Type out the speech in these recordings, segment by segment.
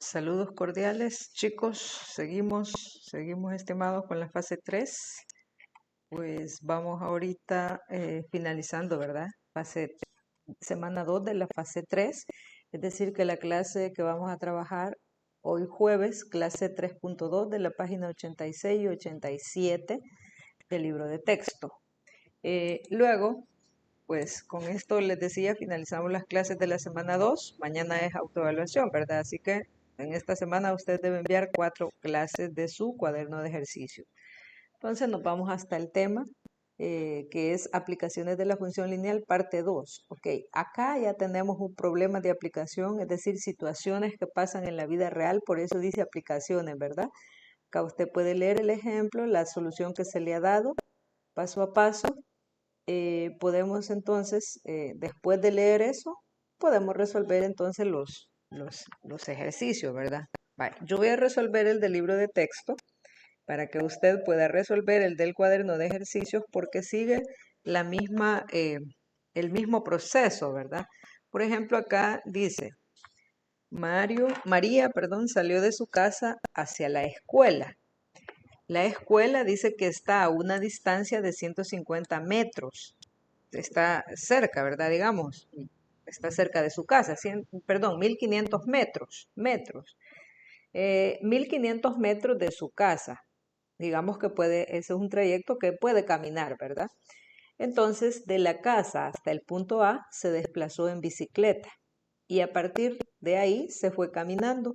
Saludos cordiales, chicos. Seguimos estimados con la fase 3. Pues vamos ahorita finalizando, ¿verdad? Semana 2 de la fase 3. Es decir, que la clase que vamos a trabajar hoy jueves, clase 3.2 de la página 86 y 87 del libro de texto. Luego, pues con esto les decía, finalizamos las clases de la semana 2. Mañana es autoevaluación, ¿verdad? Así que en esta semana usted debe enviar 4 clases de su cuaderno de ejercicio. Entonces nos vamos hasta el tema, que es aplicaciones de la función lineal, parte 2. Ok, acá ya tenemos un problema de aplicación, es decir, situaciones que pasan en la vida real, por eso dice aplicaciones, ¿verdad? Acá usted puede leer el ejemplo, la solución que se le ha dado, paso a paso. Podemos entonces, después de leer eso, podemos resolver entonces los ejercicios, ¿verdad? Vale, yo voy a resolver el del libro de texto para que usted pueda resolver el del cuaderno de ejercicios porque sigue el mismo proceso, ¿verdad? Por ejemplo, acá dice, María, salió de su casa hacia la escuela. La escuela dice que está a una distancia de 150 metros. Está cerca, ¿verdad? Digamos, está cerca de su casa, 1500 metros. 1500 metros de su casa. Digamos que ese es un trayecto que puede caminar, ¿verdad? Entonces, de la casa hasta el punto A se desplazó en bicicleta y a partir de ahí se fue caminando.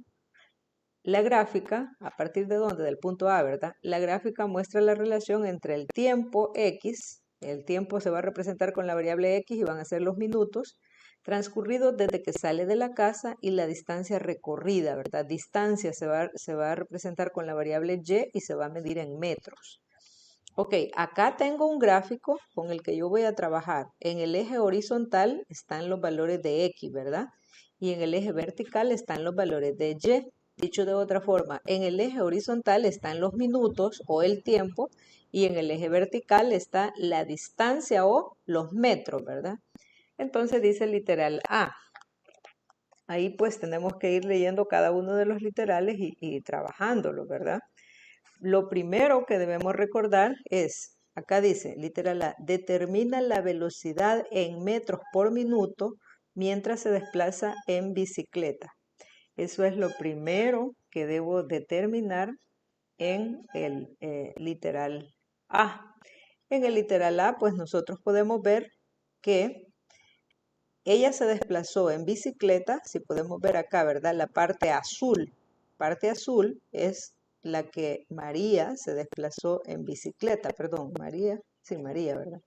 La gráfica, ¿a partir de dónde? Del punto A, ¿verdad? La gráfica muestra la relación entre el tiempo X, el tiempo se va a representar con la variable X y van a ser los minutos, transcurridos desde que sale de la casa y la distancia recorrida, ¿verdad? Distancia se va a representar con la variable Y se va a medir en metros. Ok, acá tengo un gráfico con el que yo voy a trabajar. En el eje horizontal están los valores de X, ¿verdad? Y en el eje vertical están los valores de Y. Dicho de otra forma, en el eje horizontal están los minutos o el tiempo y en el eje vertical está la distancia o los metros, ¿verdad? Entonces dice el literal A. Ahí pues tenemos que ir leyendo cada uno de los literales y trabajándolo, ¿verdad? Lo primero que debemos recordar es, acá dice, literal A, determina la velocidad en metros por minuto mientras se desplaza en bicicleta. Eso es lo primero que debo determinar en el literal A. En el literal A, pues nosotros podemos ver que ella se desplazó en bicicleta, si podemos ver acá, ¿verdad? La parte azul es la que María se desplazó en bicicleta, perdón, María, ¿verdad?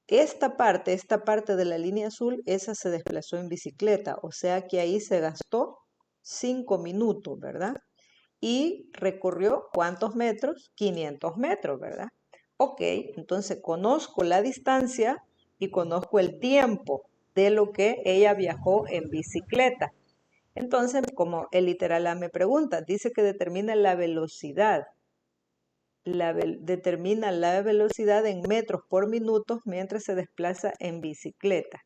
Esta parte de la línea azul, esa se desplazó en bicicleta, o sea que ahí se gastó 5 minutos, ¿verdad? Y recorrió, ¿cuántos metros? 500 metros, ¿verdad? Ok, entonces conozco la distancia y conozco el tiempo de lo que ella viajó en bicicleta. Entonces, como el literal A me pregunta, dice que determina la velocidad. Determina la velocidad en metros por minuto mientras se desplaza en bicicleta.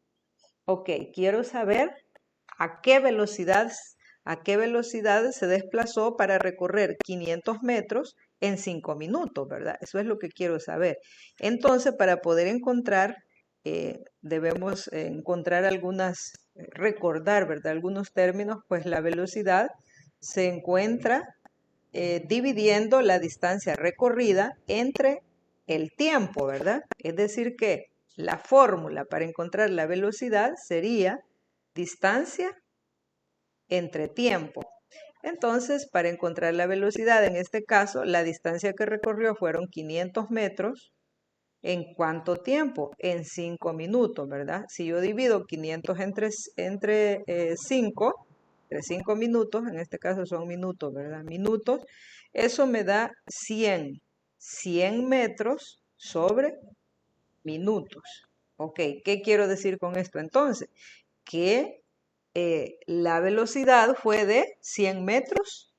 Ok, quiero saber a qué velocidad se desplazó para recorrer 500 metros en 5 minutos, ¿verdad? Eso es lo que quiero saber. Entonces, para poder encontrar, debemos recordar, ¿verdad? Algunos términos, pues la velocidad se encuentra dividiendo la distancia recorrida entre el tiempo, ¿verdad? Es decir que la fórmula para encontrar la velocidad sería distancia entre tiempo. Entonces, para encontrar la velocidad, en este caso, la distancia que recorrió fueron 500 metros. ¿En cuánto tiempo? En 5 minutos, ¿verdad? Si yo divido 500 entre 5, entre 5 minutos, en este caso son minutos, ¿verdad? Minutos, eso me da 100. 100 metros sobre minutos. Ok, ¿qué quiero decir con esto entonces? Que la velocidad fue de 100 metros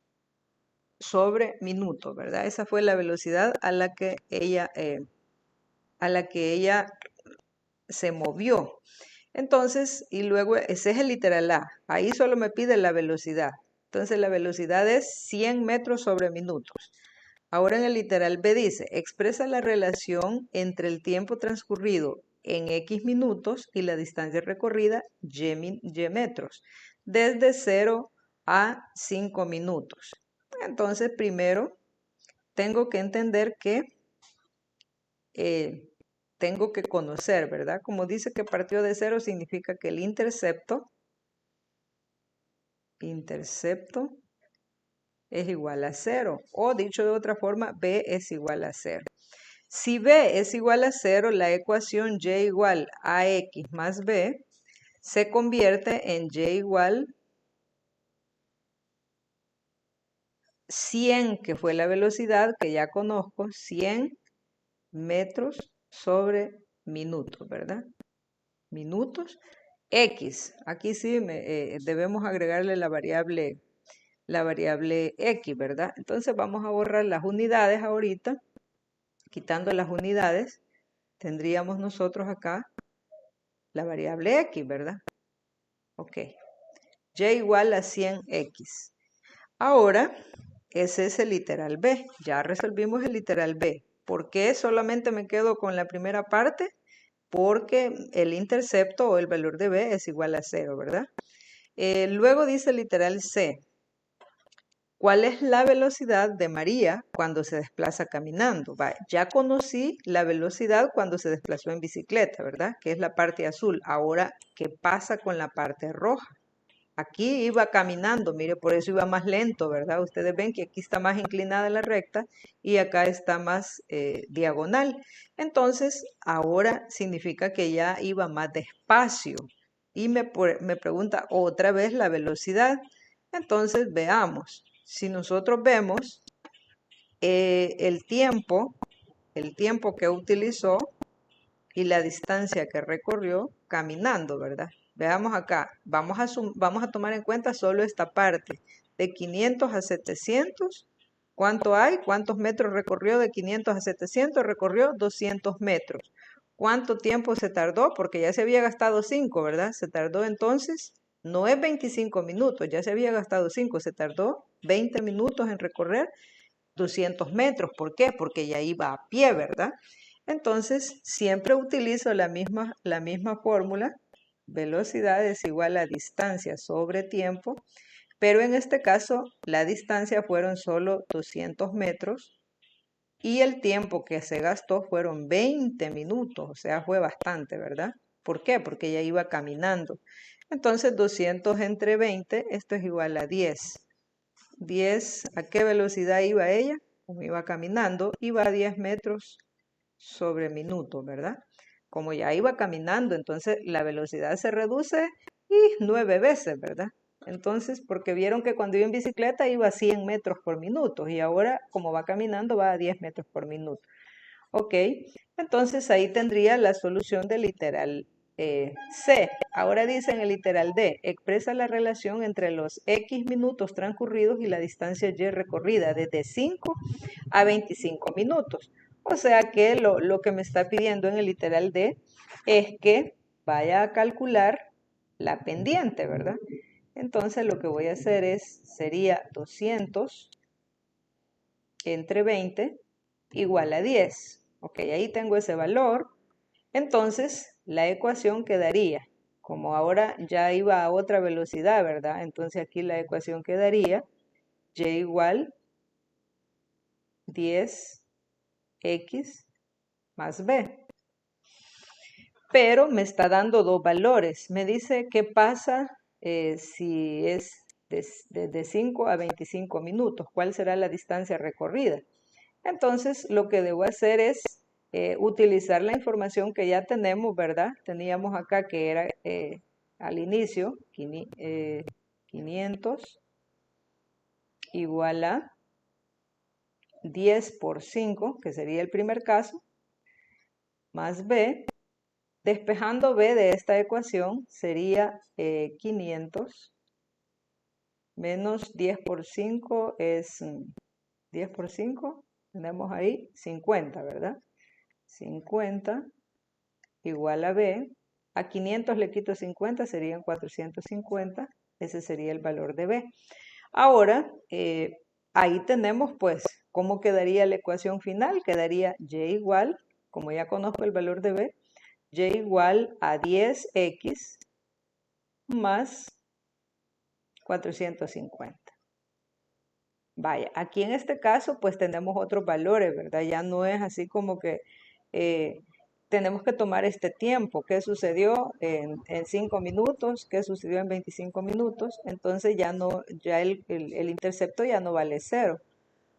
sobre minuto, ¿verdad? Esa fue la velocidad a la que ella se movió. Entonces, y luego ese es el literal A. Ahí solo me pide la velocidad. Entonces la velocidad es 100 metros sobre minutos. Ahora en el literal B dice, expresa la relación entre el tiempo transcurrido en X minutos y la distancia recorrida Y metros, desde 0 a 5 minutos. Entonces primero tengo que entender que tengo que conocer, ¿verdad? Como dice que partió de 0, significa que el intercepto es igual a 0. O dicho de otra forma, B es igual a 0. Si B es igual a 0, la ecuación Y igual a X más B se convierte en Y igual 100, que fue la velocidad que ya conozco, 100 metros sobre minutos, ¿verdad? Minutos. X, aquí sí debemos agregarle la variable X, ¿verdad? Entonces vamos a borrar las unidades ahorita. Quitando las unidades, tendríamos nosotros acá la variable X, ¿verdad? Ok. Y igual a 100X. Ahora, ese es el literal B. Ya resolvimos el literal B. ¿Por qué solamente me quedo con la primera parte? Porque el intercepto o el valor de B es igual a 0, ¿verdad? Luego dice el literal C. ¿Cuál es la velocidad de María cuando se desplaza caminando? Ya conocí la velocidad cuando se desplazó en bicicleta, ¿verdad? Que es la parte azul. Ahora, ¿qué pasa con la parte roja? Aquí iba caminando, mire, por eso iba más lento, ¿verdad? Ustedes ven que aquí está más inclinada la recta y acá está más diagonal. Entonces, ahora significa que ya iba más despacio. Y me pregunta otra vez la velocidad. Entonces, veamos. Si nosotros vemos el tiempo que utilizó y la distancia que recorrió caminando, ¿verdad? Veamos acá, vamos a tomar en cuenta solo esta parte, de 500 a 700, ¿cuánto hay? ¿Cuántos metros recorrió de 500 a 700? Recorrió 200 metros. ¿Cuánto tiempo se tardó? Porque ya se había gastado 5, ¿verdad? Se tardó entonces, no es 25 minutos, ya se había gastado 5, se tardó 20 minutos en recorrer 200 metros. ¿Por qué? Porque ya iba a pie, ¿verdad? Entonces, siempre utilizo la misma fórmula, velocidad es igual a distancia sobre tiempo, pero en este caso la distancia fueron solo 200 metros y el tiempo que se gastó fueron 20 minutos, o sea, fue bastante, ¿verdad? ¿Por qué? Porque ella iba caminando. Entonces, 200 entre 20, esto es igual a 10. 10, ¿a qué velocidad iba ella? Como iba caminando, iba a 10 metros sobre minuto, ¿verdad? Como ya iba caminando, entonces la velocidad se reduce y 9 veces, ¿verdad? Entonces, porque vieron que cuando iba en bicicleta iba a 100 metros por minuto y ahora como va caminando va a 10 metros por minuto. Ok, entonces ahí tendría la solución del literal C. Ahora dice en el literal D, expresa la relación entre los X minutos transcurridos y la distancia Y recorrida desde 5 a 25 minutos. O sea que lo que me está pidiendo en el literal D es que vaya a calcular la pendiente, ¿verdad? Entonces lo que voy a hacer sería 200 entre 20 igual a 10. Ok, ahí tengo ese valor. Entonces la ecuación quedaría, como ahora ya iba a otra velocidad, ¿verdad? Entonces aquí la ecuación quedaría Y igual 10x más b. Pero me está dando dos valores. Me dice qué pasa si es de 5 a 25 minutos. ¿Cuál será la distancia recorrida? Entonces, lo que debo hacer es utilizar la información que ya tenemos, ¿verdad? Teníamos acá que era al inicio 500 igual a 10 por 5, que sería el primer caso, más b. Despejando b de esta ecuación sería 500 menos 10 por 5 es 10 por 5, tenemos ahí 50, ¿verdad? 50 igual a b. A 500 le quito 50, serían 450. Ese sería el valor de b. Ahora, ahí tenemos pues cómo quedaría la ecuación final. Quedaría y igual, como ya conozco el valor de b, y igual a 10x más 450. Vaya, aquí en este caso pues tenemos otros valores, ¿verdad? Ya no es así como que eh, tenemos que tomar este tiempo, qué sucedió en 5 minutos, qué sucedió en 25 minutos, entonces ya no, ya el intercepto ya no vale cero,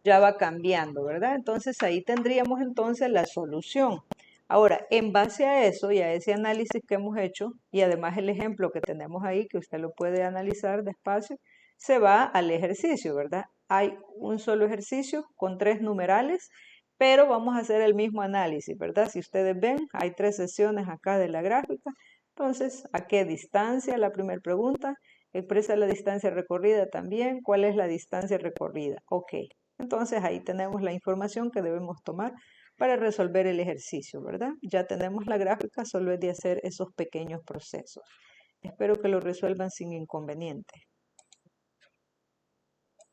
ya va cambiando, ¿verdad? Entonces ahí tendríamos entonces la solución. Ahora, en base a eso y a ese análisis que hemos hecho, y además el ejemplo que tenemos ahí, que usted lo puede analizar despacio, se va al ejercicio, ¿verdad? Hay un solo ejercicio con 3 numerales, pero vamos a hacer el mismo análisis, ¿verdad? Si ustedes ven, hay 3 sesiones acá de la gráfica. Entonces, ¿a qué distancia? La primera pregunta. Expresa la distancia recorrida también. ¿Cuál es la distancia recorrida? Ok. Entonces ahí tenemos la información que debemos tomar para resolver el ejercicio, ¿verdad? Ya tenemos la gráfica, solo es de hacer esos pequeños procesos. Espero que lo resuelvan sin inconveniente.